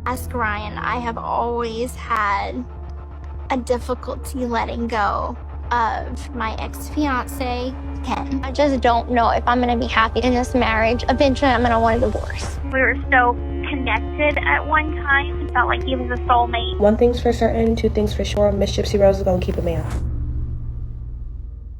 Ask Ryan. I have always had a difficulty letting go of my ex-fiance, Ken. I just don't know if I'm gonna be happy in this marriage. Eventually, I'm gonna want a divorce. We were so connected at one time. It felt like he was a soulmate. One thing's for certain, two things for sure. Miss Gypsy Rose is gonna keep a man.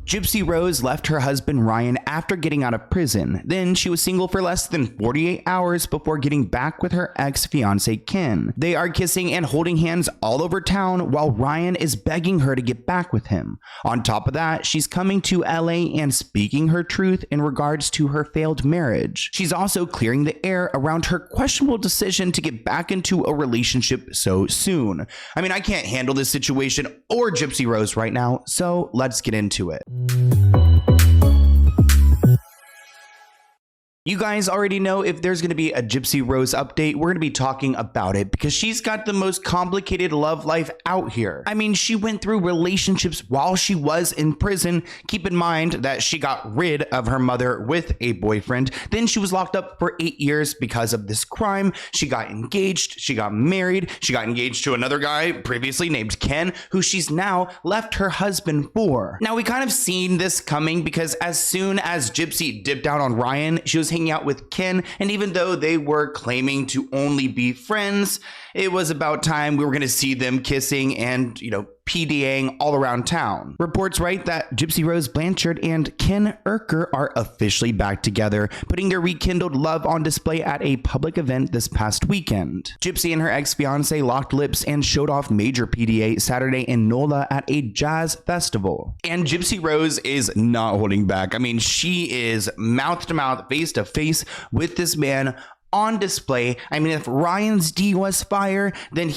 Gypsy Rose left her husband Ryan after getting out of prison. Then she was single for less than 48 hours before getting back with her ex-fiance Ken. They are kissing and holding hands all over town while Ryan is begging her to get back with him. On top of that, she's coming to LA and speaking her truth in regards to her failed marriage. She's also clearing the air around her questionable decision to get back into a relationship so soon. I mean, I can't handle this situation or Gypsy Rose right now, so let's get into it. You guys already know if there's going to be a Gypsy Rose update, we're going to be talking about it because she's got the most complicated love life out here. I mean, she went through relationships while she was in prison. Keep in mind that she got rid of her mother with a boyfriend. Then she was locked up for 8 years because of this crime. She got engaged. She got married. She got engaged to another guy previously named Ken, who she's now left her husband for. Now, we kind of seen this coming because as soon as Gypsy dipped out on Ryan, she was hanging out with Ken, and even though they were claiming to only be friends, it was about time we were going to see them kissing and, PDAing all around town. Reports write that Gypsy Rose Blanchard and Ken Urker are officially back together, putting their rekindled love on display at a public event this past weekend. Gypsy and her ex-fiance locked lips and showed off major PDA Saturday in NOLA at a jazz festival. And Gypsy Rose is not holding back. I mean, she is mouth to mouth, face to face with this man on display. I mean, if Ryan's D was fire, then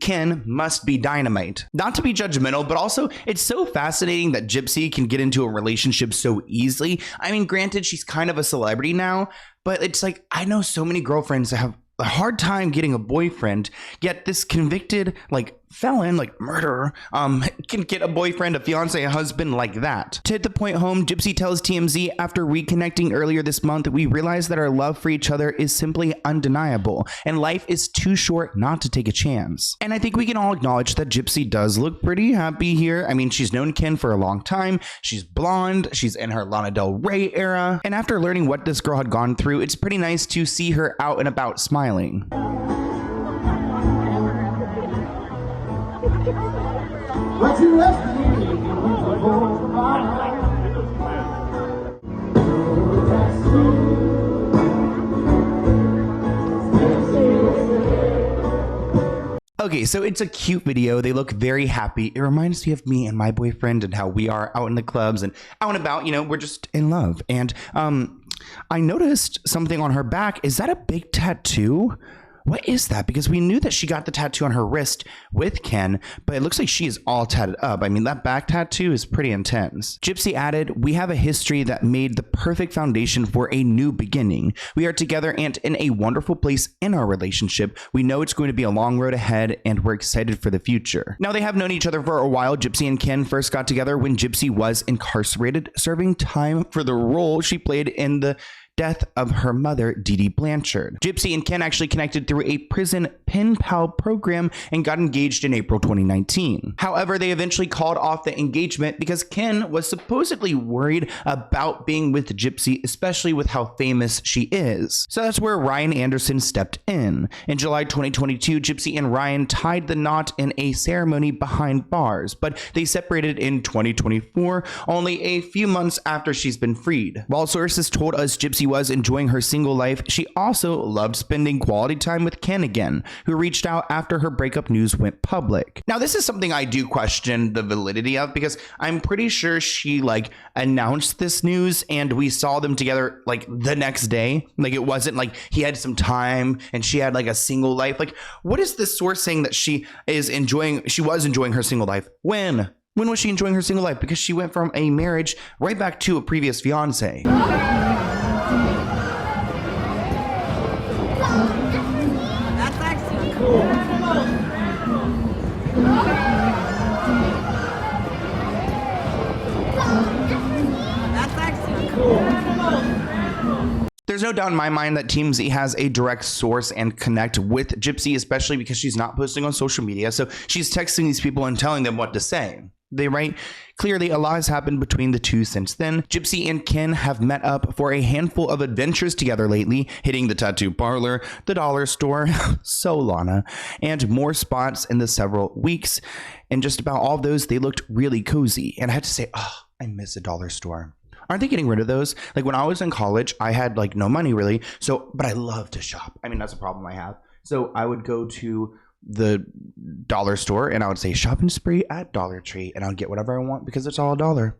Ken must be dynamite. Not to be judgmental, but also it's so fascinating that Gypsy can get into a relationship so easily. I mean, granted, she's kind of a celebrity now, but it's like, I know so many girlfriends that have a hard time getting a boyfriend, yet this convicted felon, murderer, can get a boyfriend, a fiance, a husband like that. To hit the point home, Gypsy tells TMZ, after reconnecting earlier this month, we realized that our love for each other is simply undeniable, and life is too short not to take a chance. And I think we can all acknowledge that Gypsy does look pretty happy here. I mean, she's known Ken for a long time. She's blonde. She's in her Lana Del Rey era. And after learning what this girl had gone through, it's pretty nice to see her out and about smiling. But you left me Okay, so it's a cute video. They look very happy. It reminds me of me and my boyfriend and how we are out in the clubs and out and about, we're just in love. And I noticed something on her back. Is that a big tattoo? What is that? Because we knew that she got the tattoo on her wrist with Ken, but it looks like she is all tatted up. I mean, that back tattoo is pretty intense. Gypsy added, we have a history that made the perfect foundation for a new beginning. We are together and in a wonderful place in our relationship. We know it's going to be a long road ahead and we're excited for the future. Now, they have known each other for a while. Gypsy and Ken first got together when Gypsy was incarcerated, serving time for the role she played in the death of her mother, Dee Dee Blanchard. Gypsy and Ken actually connected through a prison pen pal program and got engaged in April 2019. However, they eventually called off the engagement because Ken was supposedly worried about being with Gypsy, especially with how famous she is. So that's where Ryan Anderson stepped in. In July 2022, Gypsy and Ryan tied the knot in a ceremony behind bars, but they separated in 2024, only a few months after she's been freed. While sources told us Gypsy was enjoying her single life, she also loved spending quality time with Ken again, who reached out after her breakup news went public. Now, this is something I do question the validity of because I'm pretty sure she announced this news and we saw them together the next day. It wasn't like he had some time and she had a single life. What is this source saying that she was enjoying her single life? When was she enjoying her single life? Because she went from a marriage right back to a previous fiance. That's actually cool. There's There's no doubt in my mind that TMZ has a direct source and connect with Gypsy, especially because she's not posting on social media. So she's texting these people and telling them what to say. They write, clearly a lot has happened between the two since then. Gypsy and Ken have met up for a handful of adventures together lately, hitting the tattoo parlor, the dollar store, so Lana, and more spots in the several weeks. And just about all of those, they looked really cozy. And I had to say, oh, I miss a dollar store. Aren't they getting rid of those? Like when I was in college, I had like no money really. So, but I love to shop. I mean, that's a problem I have. So I would go to the dollar store and I would say shopping spree at Dollar Tree and I would get whatever I want because it's all $1.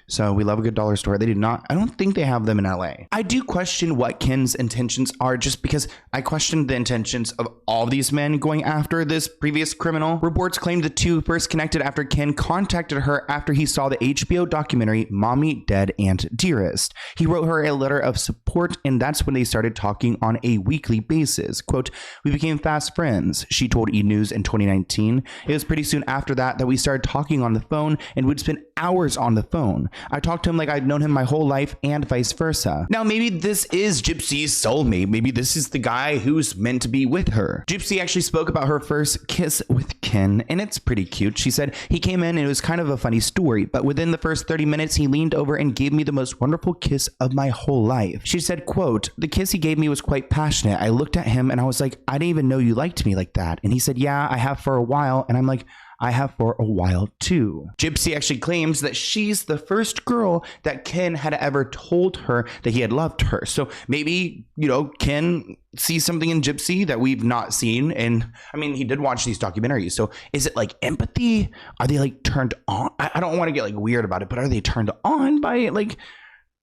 So we love a good dollar store. They do not, I don't think they have them in LA. I do question what Ken's intentions are just because I question the intentions of all these men going after this previous criminal. Reports claim the two first connected after Ken contacted her after he saw the HBO documentary Mommy, Dead, and Dearest. He wrote her a letter of support and that's when they started talking on a weekly basis. Quote, we became fast friends, she told E! News in 2019. It was pretty soon after that we started talking on the phone and would spend hours on the phone. I talked to him like I'd known him my whole life and vice versa. Now, maybe this is Gypsy's soulmate. Maybe this is the guy who's meant to be with her. Gypsy actually spoke about her first kiss with Ken, and it's pretty cute. She said, he came in and it was kind of a funny story, but within the first 30 minutes, he leaned over and gave me the most wonderful kiss of my whole life. She said, quote, the kiss he gave me was quite passionate. I looked at him and I was like, I didn't even know you liked me like that. And he said, yeah, I have for a while. And I'm like, I have for a while too. Gypsy actually claims that she's the first girl that Ken had ever told her that he had loved her. So maybe, you know, Ken sees something in Gypsy that we've not seen. And I mean, he did watch these documentaries. So is it like empathy? Are they like turned on? I don't want to get like weird about it, but are they turned on by like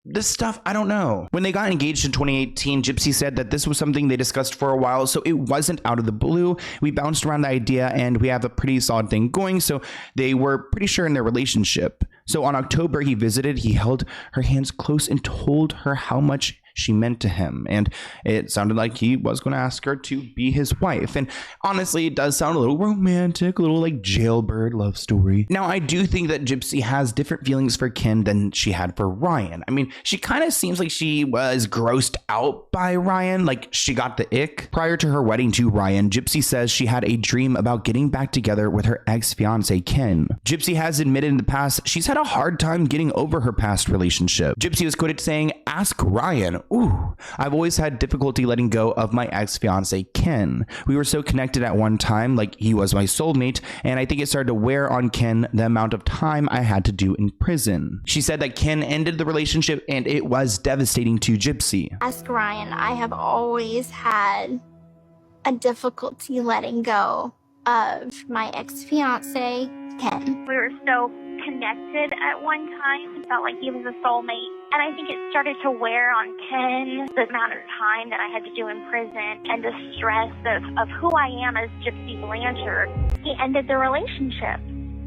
this stuff? I don't know. When they got engaged in 2018, Gypsy said that this was something they discussed for a while, so it wasn't out of the blue. We bounced around the idea and we have a pretty solid thing going, so they were pretty sure in their relationship. So on October, he visited, he held her hands close and told her how much she meant to him, and it sounded like he was going to ask her to be his wife. And honestly, it does sound a little romantic, a little like jailbird love story. Now, I do think that Gypsy has different feelings for Ken than she had for Ryan. I mean, she kind of seems like she was grossed out by Ryan, like she got the ick. Prior to her wedding to Ryan, Gypsy says she had a dream about getting back together with her ex-fiance Ken. Gypsy has admitted in the past she's had a hard time getting over her past relationship. Gypsy was quoted saying, ask Ryan. Ooh, I've always had difficulty letting go of my ex-fiance Ken. We were so connected at one time, like he was my soulmate, and I think it started to wear on Ken the amount of time I had to do in prison. She said that Ken ended the relationship and it was devastating to Gypsy. Ask Ryan, I have always had a difficulty letting go of my ex-fiance Ken. We were so connected at one time. It felt like he was a soulmate. And I think it started to wear on Ken, the amount of time that I had to do in prison and the stress of who I am as Gypsy Blanchard. He ended the relationship.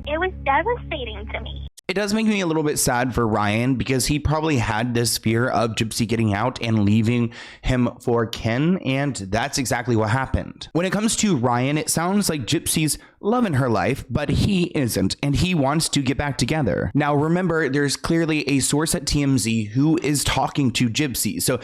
It was devastating to me. It does make me a little bit sad for Ryan because he probably had this fear of Gypsy getting out and leaving him for Ken, and that's exactly what happened. When it comes to Ryan, it sounds like Gypsy's loving her life, but he isn't, and he wants to get back together. Now, remember, there's clearly a source at TMZ who is talking to Gypsy, so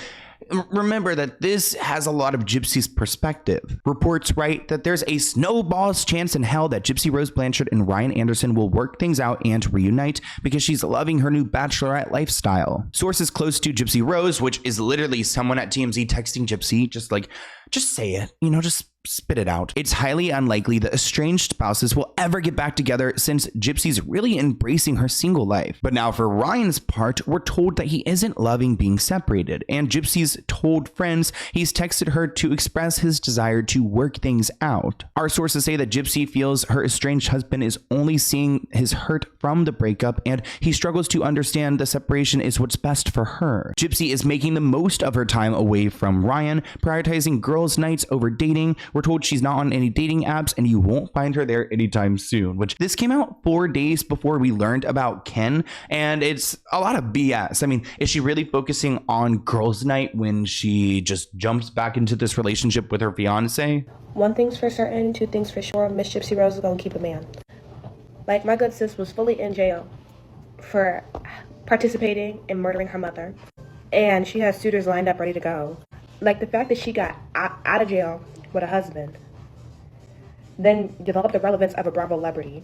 remember that this has a lot of Gypsy's perspective. Reports write that there's a snowball's chance in hell that Gypsy Rose Blanchard and Ryan Anderson will work things out and reunite because she's loving her new bachelorette lifestyle. Sources close to Gypsy Rose, which is literally someone at TMZ texting Gypsy, just say it, you know, just spit it out. It's highly unlikely that estranged spouses will ever get back together since Gypsy's really embracing her single life. But now for Ryan's part, we're told that he isn't loving being separated, and Gypsy's told friends he's texted her to express his desire to work things out. Our sources say that Gypsy feels her estranged husband is only seeing his hurt from the breakup, and he struggles to understand the separation is what's best for her. Gypsy is making the most of her time away from Ryan, prioritizing girls' nights over dating. We're told she's not on any dating apps and you won't find her there anytime soon, which this came out 4 days before we learned about Ken, and it's a lot of BS. I mean, is she really focusing on girls' night when she just jumps back into this relationship with her fiance? One thing's for certain, two things for sure. Miss Gypsy Rose is gonna keep a man. Like, my good sis was fully in jail for participating in murdering her mother. and she has suitors lined up ready to go. Like the fact that she got out of jail with a husband, then developed the relevance of a Bravo celebrity,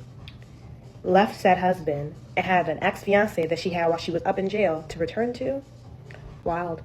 left said husband, and had an ex-fiance that she had while she was up in jail to return to. Wild.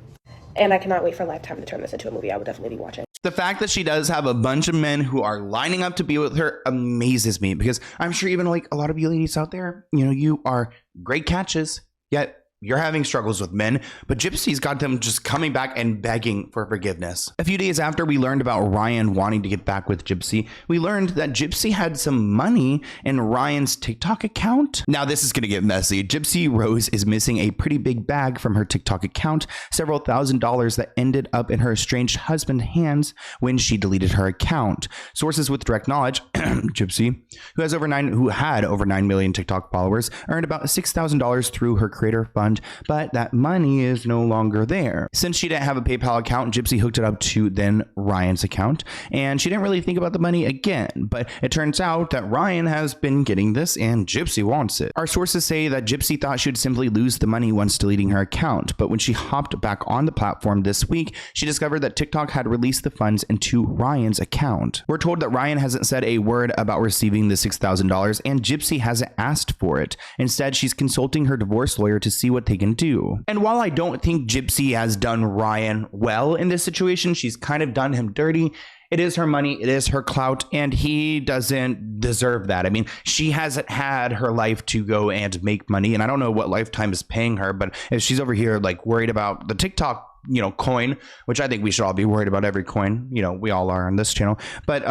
And I cannot wait for Lifetime to turn this into a movie. I would definitely be watching. The fact that she does have a bunch of men who are lining up to be with her amazes me, because I'm sure even like a lot of you ladies out there, you know, you are great catches, yet you're having struggles with men, but Gypsy's got them just coming back and begging for forgiveness. A few days after we learned about Ryan wanting to get back with Gypsy, we learned that Gypsy had some money in Ryan's TikTok account. Now this is going to get messy. Gypsy Rose is missing a pretty big bag from her TikTok account, several $1,000s that ended up in her estranged husband's hands when she deleted her account. Sources with direct knowledge, Gypsy, who had over 9 million TikTok followers, earned about $6,000 through her creator fund, but that money is no longer there. Since she didn't have a PayPal account, Gypsy hooked it up to then Ryan's account, and she didn't really think about the money again, but it turns out that Ryan has been getting this and Gypsy wants it. Our sources say that Gypsy thought she would simply lose the money once deleting her account, but when she hopped back on the platform this week, she discovered that TikTok had released the funds into Ryan's account. We're told that Ryan hasn't said a word about receiving the $6,000, and Gypsy hasn't asked for it. Instead, she's consulting her divorce lawyer to see what they can do. And while I don't think Gypsy has done Ryan well in this situation, she's kind of done him dirty. It is her money, it is her clout, and he doesn't deserve that. I mean, she hasn't had her life to go and make money, and I don't know what Lifetime is paying her, but if she's over here like worried about the TikTok, you know, coin, which I think we should all be worried about every coin, you know, we all are on this channel, but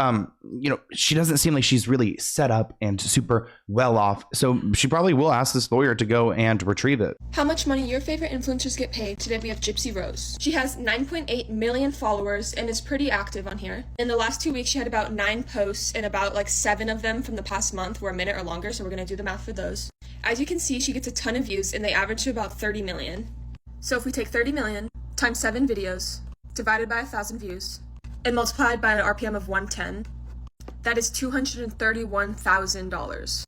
you know, she doesn't seem like she's really set up and super well off, so she probably will ask this lawyer to go and retrieve it. How much money your favorite influencers get paid? Today we have Gypsy Rose. She has 9.8 million followers and is pretty active on here. In the last 2 weeks she had about 9 posts, and about like 7 of them from the past month were a minute or longer, so we're gonna do the math for those. As you can see, she gets a ton of views and they average to about 30 million. So if we take 30 million times 7 videos, divided by 1,000 views, and multiplied by an RPM of 110, that is $231,000.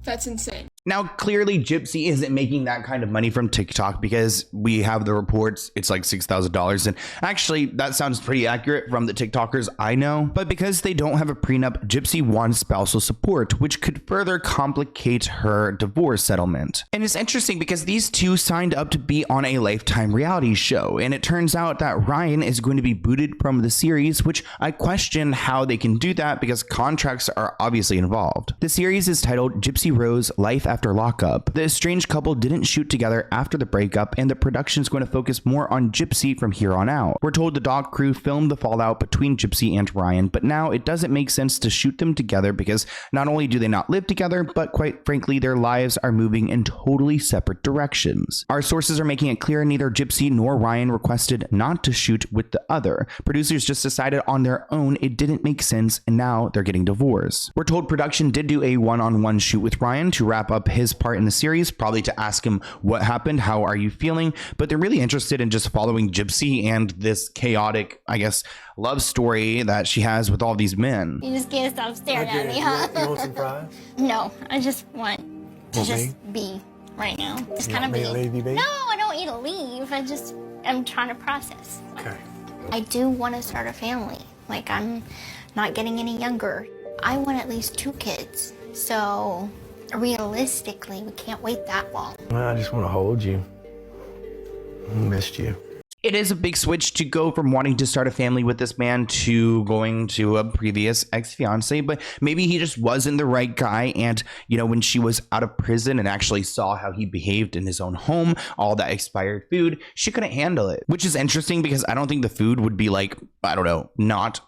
That's insane. Now, clearly, Gypsy isn't making that kind of money from TikTok, because we have the reports. It's like $6,000. And actually, that sounds pretty accurate from the TikTokers I know. But because they don't have a prenup, Gypsy wants spousal support, which could further complicate her divorce settlement. And it's interesting because these two signed up to be on a Lifetime reality show. And it turns out that Ryan is going to be booted from the series, which I question how they can do that because contracts are obviously involved. The series is titled Gypsy Rose Life After Lockup. The estranged couple didn't shoot together after the breakup, and the production's going to focus more on Gypsy from here on out. We're told the doc crew filmed the fallout between Gypsy and Ryan, but now it doesn't make sense to shoot them together because not only do they not live together, but quite frankly, their lives are moving in totally separate directions. Our sources are making it clear neither Gypsy nor Ryan requested not to shoot with the other. Producers just decided on their own it didn't make sense, and now they're getting divorced. We're told production did do a one-on-one shoot with Ryan to wrap up his part in the series, probably to ask him what happened, how are you feeling, but they're really interested in just following Gypsy and this chaotic, I guess, love story that she has with all these men. You just can't stop staring at me, huh? You want some fries? No, I just want to just be right now. Just kind of be. Leave you be? No, I don't need to leave. I'm trying to process. Okay. I do want to start a family. Like, I'm not getting any younger. I want at least 2 kids. So realistically, we can't wait that long. Well, I just want to hold you. I missed you. It is a big switch to go from wanting to start a family with this man to going to a previous ex-fiance, but maybe he just wasn't the right guy. And, you know, when she was out of prison and actually saw how he behaved in his own home, all that expired food, she couldn't handle it, which is interesting because I don't think the food would be like, I don't know, not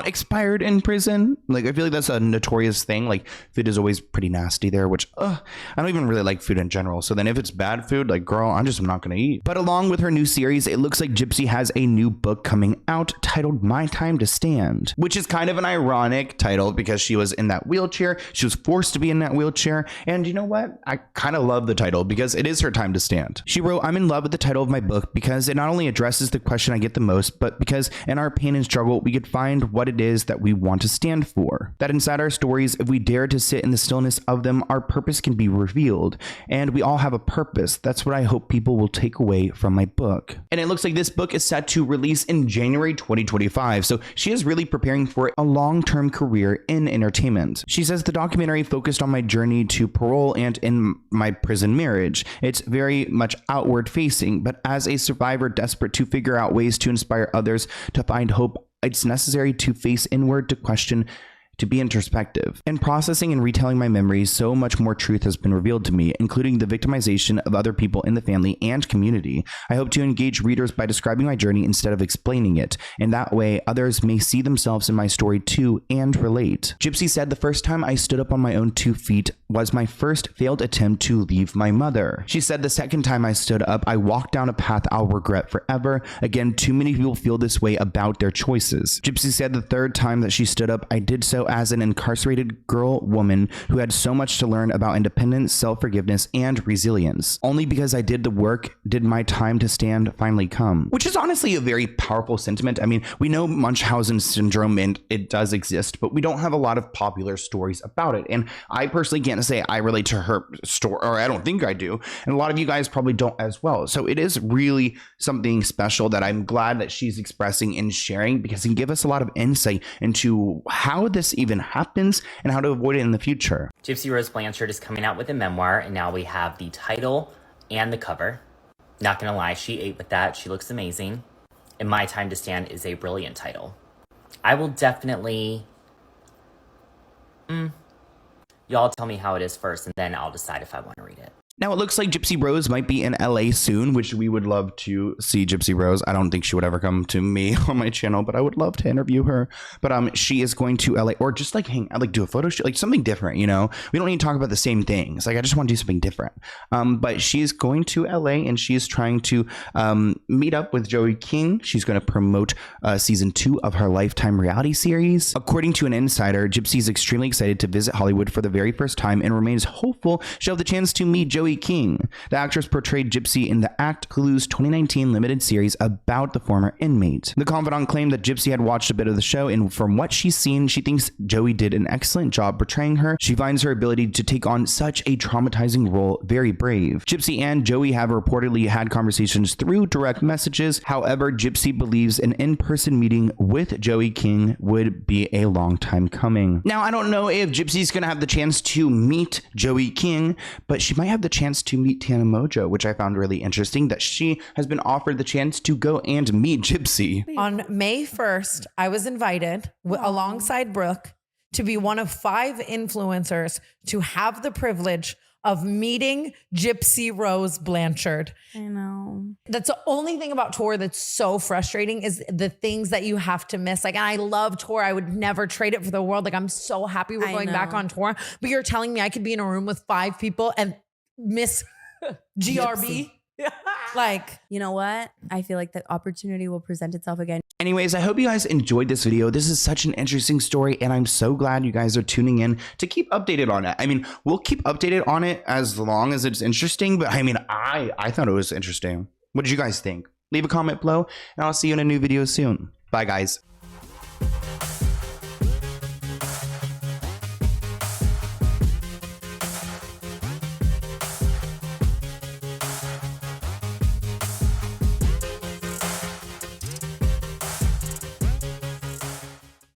expired in prison. Like, I feel like that's a notorious thing. Like, food is always pretty nasty there, which I don't even really like food in general. So then if it's bad food, like, girl, I'm not going to eat. But along with her new series, it looks like like Gypsy has a new book coming out titled My Time to Stand, which is kind of an ironic title because she was in that wheelchair. She was forced to be in that wheelchair. And you know what? I kind of love the title because it is her time to stand. She wrote, I'm in love with the title of my book because it not only addresses the question I get the most, but because in our pain and struggle, we could find what it is that we want to stand for. That inside our stories, if we dare to sit in the stillness of them, our purpose can be revealed. And we all have a purpose. That's what I hope people will take away from my book. And it looks like this book is set to release in January 2025. So she is really preparing for a long-term career in entertainment. She says the documentary focused on my journey to parole and in my prison marriage. It's very much outward facing, but as a survivor desperate to figure out ways to inspire others to find hope, it's necessary to face inward, to question, to be introspective. In processing and retelling my memories, so much more truth has been revealed to me, including the victimization of other people in the family and community. I hope to engage readers by describing my journey instead of explaining it. In that way, others may see themselves in my story too and relate. Gypsy said the first time I stood up on my own 2 feet was my first failed attempt to leave my mother. She said the second time I stood up, I walked down a path I'll regret forever. Again, too many people feel this way about their choices. Gypsy said the third time that she stood up, I did so as an incarcerated woman who had so much to learn about independence, self-forgiveness, and resilience. Only because I did the work did my time to stand finally come. Which is honestly a very powerful sentiment. I mean, we know Munchausen syndrome and it does exist, but we don't have a lot of popular stories about it. And I personally can't say I relate to her story, or I don't think I do. And a lot of you guys probably don't as well. So it is really something special that I'm glad that she's expressing and sharing, because it can give us a lot of insight into how this even happens and how to avoid it in the future. Gypsy Rose Blanchard is coming out with a memoir, and now we have the title and the cover. Not gonna lie, she ate with that. She looks amazing. And My Time to Stand is a brilliant title. I will definitely... Y'all tell me how it is first, and then I'll decide if I want to read it. Now, it looks like Gypsy Rose might be in LA soon, which we would love to see Gypsy Rose. I don't think she would ever come to me on my channel, but I would love to interview her. But she is going to LA, or just like do a photo shoot, like something different, you know? We don't need to talk about the same things. Like, I just want to do something different. But she is going to LA, and she is trying to meet up with Joey King. She's going to promote season 2 of her Lifetime reality series. According to an insider, Gypsy is extremely excited to visit Hollywood for the very first time and remains hopeful she'll have the chance to meet Joey King. The actress portrayed Gypsy in the Act, Hulu's 2019 limited series about the former inmate. The confidant claimed that Gypsy had watched a bit of the show, and from what she's seen, she thinks Joey did an excellent job portraying her. She finds her ability to take on such a traumatizing role very brave. Gypsy and Joey have reportedly had conversations through direct messages. However, Gypsy believes an in-person meeting with Joey King would be a long time coming. Now, I don't know if Gypsy's gonna have the chance to meet Joey King, but she might have the chance to meet Tana Mojo, which I found really interesting, that she has been offered the chance to go and meet Gypsy. On May 1st, I was invited alongside Brooke to be one of 5 influencers to have the privilege of meeting Gypsy Rose Blanchard. I know. That's the only thing about tour that's so frustrating, is the things that you have to miss. Like, and I love tour. I would never trade it for the world. Like, I'm so happy we're going back on tour. But you're telling me I could be in a room with 5 people and miss GRB? Like, you know what? I feel like the opportunity will present itself again. Anyways, I hope you guys enjoyed this video. This is such an interesting story, and I'm so glad you guys are tuning in to keep updated on it. I mean, we'll keep updated on it as long as it's interesting, but I mean, I thought it was interesting. What did you guys think? Leave a comment below, and I'll see you in a new video soon. Bye, guys.